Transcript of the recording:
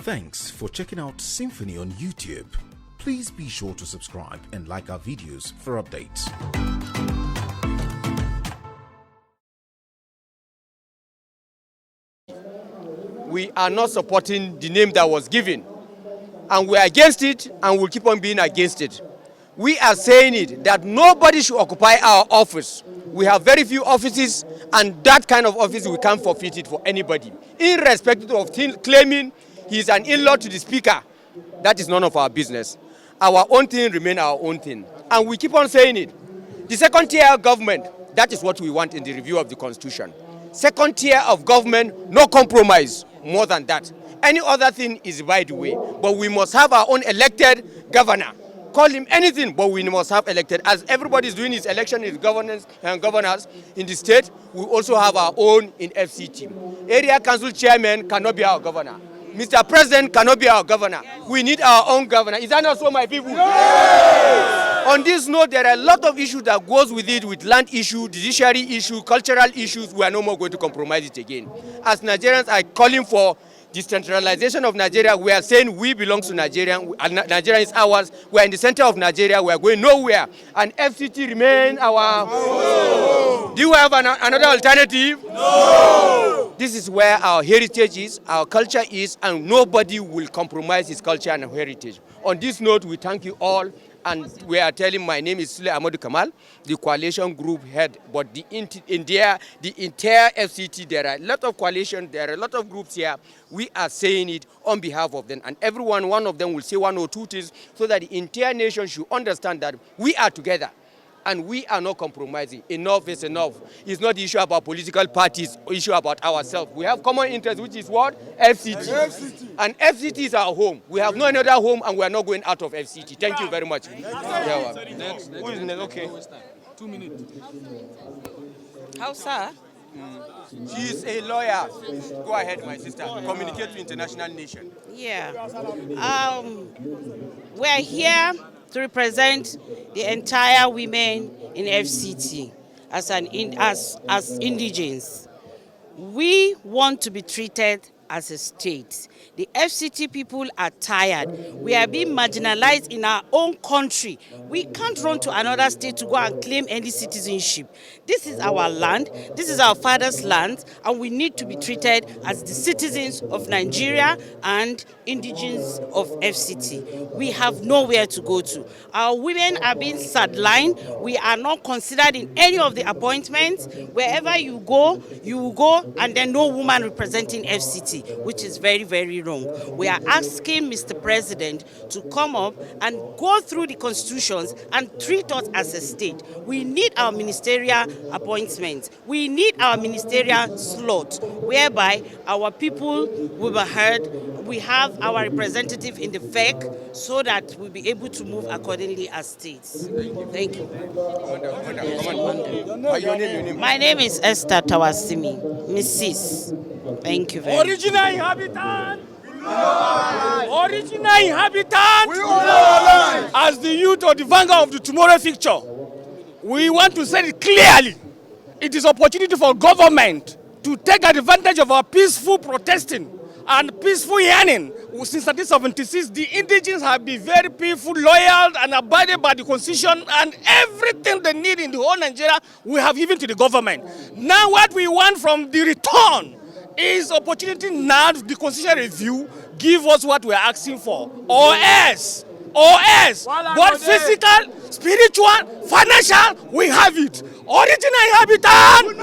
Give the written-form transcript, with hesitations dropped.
Thanks for checking out SYMFONI on YouTube. Please be sure to subscribe and like our videos for updates. We are not supporting the name that was given, and we are against it, and we'll keep on being against it. We are saying it that nobody should occupy our office. We have very few offices, and that kind of office we can't forfeit it for anybody. Irrespective of claiming he's an in-law to the speaker, that is none of our business. Our own thing remain our own thing, and we keep on saying it. The second tier of government, that is what we want in the review of the Constitution. Second tier of government, no compromise. More than that, any other thing is by the way, but we must have our own elected governor. Call him anything, but we must have elected. As everybody is doing his election, his governors in the state, we also have our own in FCT. Area council chairman cannot be our governor. Mr. President cannot be our governor. We need our own governor. Is that not so, my people? Yes! On this note, there are a lot of issues that goes with it, with land issue, judiciary issue, cultural issues. We are no more going to compromise it again. As Nigerians are calling for decentralization of Nigeria, we are saying we belong to Nigeria. Nigeria is ours. We are in the center of Nigeria. We are going nowhere. And FCT remain our... No. Do you have another alternative? No. This is where our heritage is, our culture is, and nobody will compromise his culture and heritage. On this note, we thank you all. And we are telling, my name is Sule Ahmadu Kamal, the coalition group head. But the entire FCT, there are a lot of coalition, there are a lot of groups here. We are saying it on behalf of them. And everyone, one of them will say one or two things so that the entire nation should understand that we are together. And we are not compromising. Enough is enough. It's not the issue about political parties, issue about ourselves. We have common interest, which is what? FCT. And FCT is our home. We have no another home, and we are not going out of FCT. Thank you very much. Next. Who is next? Okay. 2 minutes. How, sir? She is a lawyer. Go ahead, my sister. Communicate to international nation. Yeah. We're here to represent the entire women in FCT as Indigenes. We want to be treated as a state. The FCT people are tired. We are being marginalized in our own country. We can't run to another state to go and claim any citizenship. This is our land, this is our father's land, and we need to be treated as the citizens of Nigeria and indigenes of FCT. We have nowhere to go to. Our women are being sidelined. We are not considered in any of the appointments. Wherever you go, and then no woman representing FCT, which is very, very wrong. We are asking Mr. President to come up and go through the constitutions and treat us as a state. We need our ministerial appointments. We need our ministerial slot, whereby our people will be heard. We have our representative in the FEC so that we'll be able to move accordingly as states. Thank you. My name is Esther Tawasimi, Mrs. Thank you very much. Original inhabitant! Original inhabitant! As the youth of the vanguard of the tomorrow future, we want to say it clearly. It is opportunity for government to take advantage of our peaceful protesting and peaceful yearning. Since 1976, the indigenes have been very peaceful, loyal, and abided by the constitution, and everything they need in the whole Nigeria, we have given to the government. Now what we want from the return is opportunity now, the constitutional review, give us what we are asking for. Or else, both physical, spiritual, financial, we have it. Original inhabitant!